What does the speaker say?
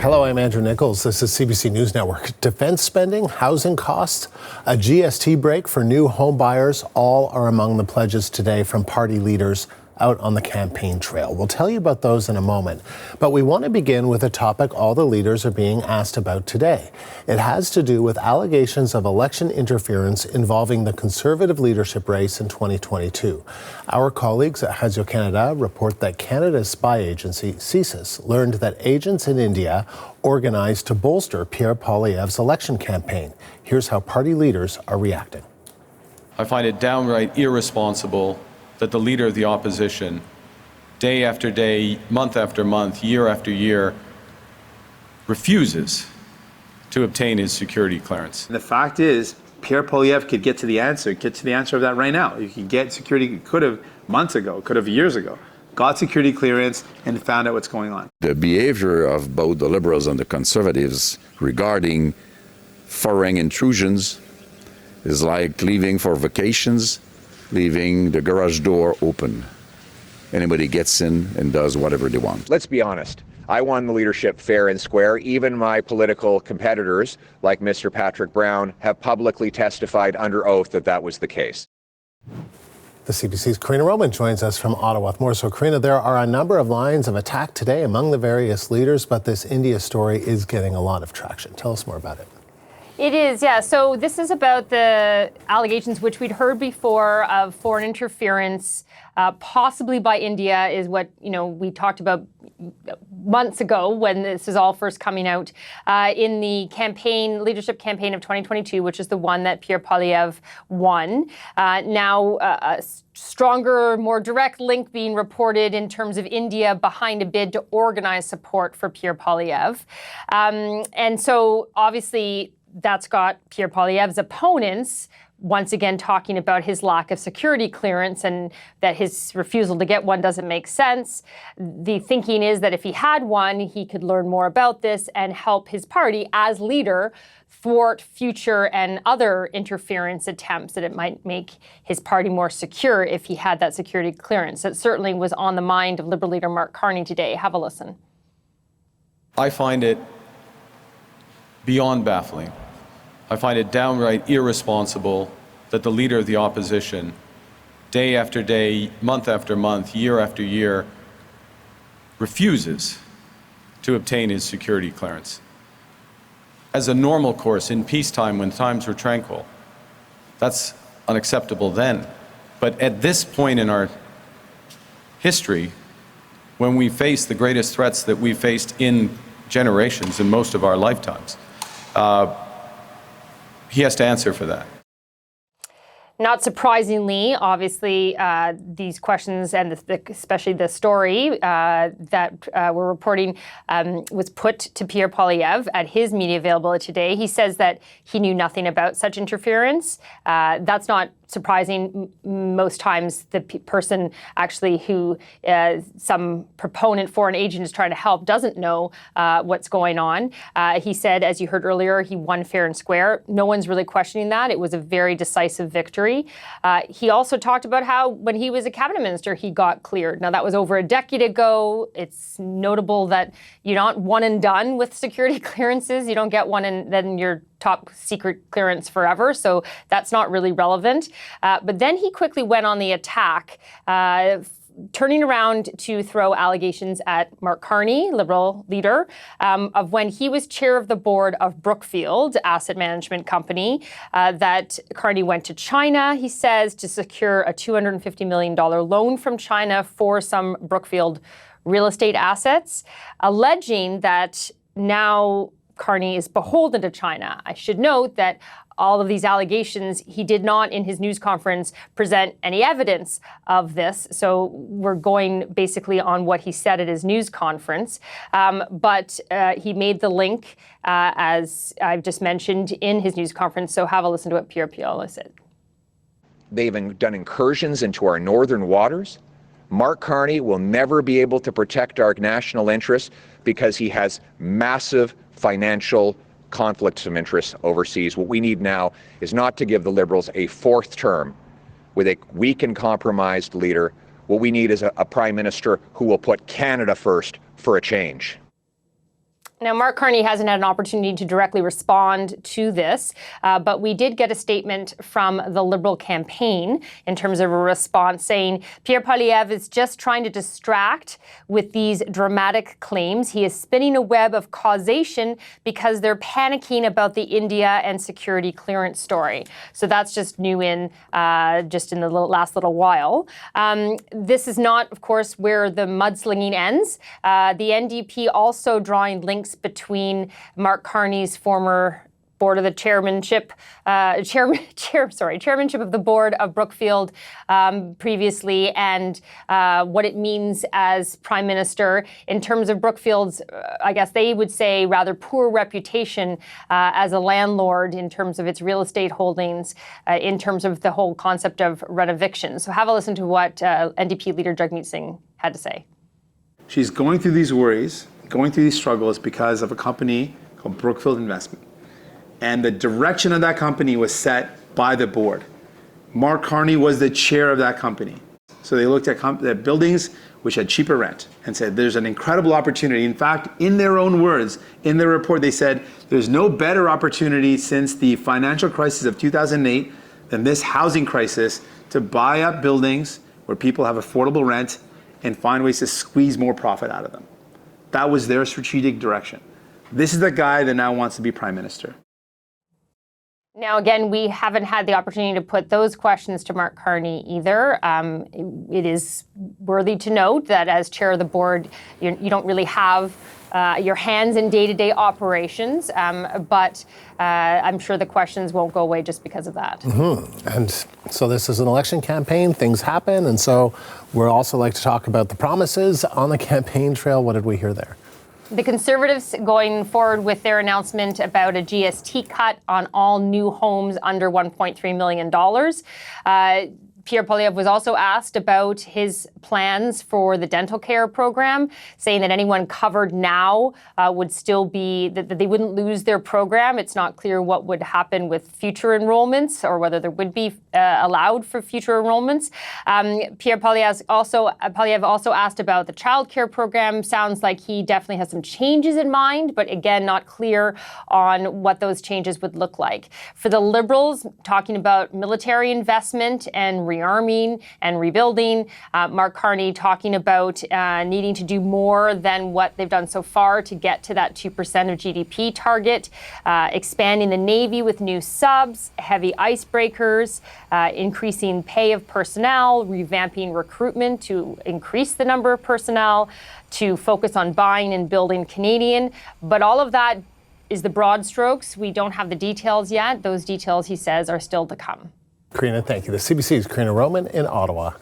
Hello, I'm Andrew Nichols. This is CBC News Network. Defense spending, housing costs, a GST break for new home buyers, all are among the pledges today from party leaders out on the campaign trail. We'll tell you about those in a moment, but we want to begin with a topic all the leaders are being asked about today. It has to do with allegations of election interference involving the Conservative leadership race in 2022. Our colleagues at Radio Canada report that Canada's spy agency, CSIS, learned that agents in India organized to bolster Pierre Poilievre's election campaign. Here's how party leaders are reacting. I find it downright irresponsible that the leader of the opposition, day after day, month after month, year after year, refuses to obtain his security clearance. The fact is, Pierre Poilievre could get to the answer of that right now. You can get security, could have months ago, could have years ago, got security clearance and found out what's going on. The behavior of both the Liberals and the Conservatives regarding foreign intrusions is like leaving for vacations, leaving the garage door open. Anybody gets in and does whatever they want. Let's be honest. I won the leadership fair and square. Even my political competitors, like Mr. Patrick Brown, have publicly testified under oath that that was the case. The CBC's Karina Roman joins us from Ottawa with more. So, Karina, there are a number of lines of attack today among the various leaders, but this India story is getting a lot of traction. Tell us more about it. It is, yeah. So this is about the allegations which we'd heard before of foreign interference, possibly by India, is what we talked about months ago when this is all first coming out in the leadership campaign of 2022, which is the one that Pierre Poilievre won. Now, a stronger, more direct link being reported in terms of India behind a bid to organize support for Pierre Poilievre. And so, obviously, that's got Pierre Poilievre's opponents once again talking about his lack of security clearance and that his refusal to get one doesn't make sense. The thinking is that if he had one, he could learn more about this and help his party as leader thwart future and other interference attempts, that it might make his party more secure if he had that security clearance. That certainly was on the mind of Liberal leader Mark Carney today. Have a listen. I find it beyond baffling. I find it downright irresponsible that the leader of the opposition, day after day, month after month, year after year, refuses to obtain his security clearance. As a normal course in peacetime when times were tranquil, that's unacceptable then. But at this point in our history, when we face the greatest threats that we've faced in generations in most of our lifetimes, he has to answer for that. Not surprisingly, obviously, these questions and especially the story that we're reporting was put to Pierre Poilievre at his media availability today. He says that he knew nothing about such interference. That's not surprising. Most times the person actually who some proponent foreign agent is trying to help doesn't know what's going on. He said, as you heard earlier, he won fair and square. No one's really questioning that. It was a very decisive victory. He also talked about how when he was a cabinet minister, he got cleared. Now, that was over a decade ago. It's notable that you're not one and done with security clearances. You don't get one and then you're top secret clearance forever. So that's not really relevant. But then he quickly went on the attack, turning around to throw allegations at Mark Carney, Liberal leader, of when he was chair of the board of Brookfield Asset Management Company, that Carney went to China, he says, to secure a $250 million loan from China for some Brookfield real estate assets, alleging that now Carney is beholden to China. I should note that all of these allegations, he did not in his news conference present any evidence of this. So we're going basically on what he said at his news conference. But he made the link, as I've just mentioned, in his news conference. So have a listen to what Pierre Poilievre said. They've done incursions into our northern waters. Mark Carney will never be able to protect our national interests because he has massive financial conflicts of interest overseas. What we need now is not to give the Liberals a fourth term with a weak and compromised leader. What we need is a Prime Minister who will put Canada first for a change. Now, Mark Carney hasn't had an opportunity to directly respond to this, but we did get a statement from the Liberal campaign in terms of a response saying Pierre Poilievre is just trying to distract with these dramatic claims. He is spinning a web of causation because they're panicking about the India and security clearance story. So that's just new in just in the last little while. This is not, of course, where the mudslinging ends. The NDP also drawing links between Mark Carney's former board of the chairmanship of the board of Brookfield previously, and what it means as prime minister in terms of Brookfield's, I guess they would say, rather poor reputation as a landlord in terms of its real estate holdings, in terms of the whole concept of rent eviction. So have a listen to what NDP leader Jagmeet Singh had to say. She's going through these worries, going through these struggles because of a company called Brookfield Investment. And the direction of that company was set by the board. Mark Carney was the chair of that company. So they looked at buildings which had cheaper rent and said, there's an incredible opportunity. In fact, in their own words, in their report, they said, there's no better opportunity since the financial crisis of 2008 than this housing crisis to buy up buildings where people have affordable rent and find ways to squeeze more profit out of them. That was their strategic direction. This is the guy that now wants to be prime minister. Now, again, we haven't had the opportunity to put those questions to Mark Carney either. It is worthy to note that as chair of the board, you don't really have your hands in day-to-day operations, but I'm sure the questions won't go away just because of that. Mm-hmm. And so this is an election campaign, things happen, and so we'd also like to talk about the promises on the campaign trail. What did we hear there? The Conservatives going forward with their announcement about a GST cut on all new homes under $1.3 million. Pierre Poilievre was also asked about his plans for the dental care program, saying that anyone covered now would still be, that they wouldn't lose their program. It's not clear what would happen with future enrollments or whether there would be allowed for future enrollments. Pierre Poilievre also asked about the child care program. Sounds like he definitely has some changes in mind, but again, not clear on what those changes would look like. For the Liberals, talking about military investment and rearming and rebuilding. Mark Carney talking about needing to do more than what they've done so far to get to that 2% of GDP target, expanding the Navy with new subs, heavy icebreakers, increasing pay of personnel, revamping recruitment to increase the number of personnel, to focus on buying and building Canadian. But all of that is the broad strokes. We don't have the details yet. Those details, he says, are still to come. Karina, thank you. The CBC's Karina Roman in Ottawa.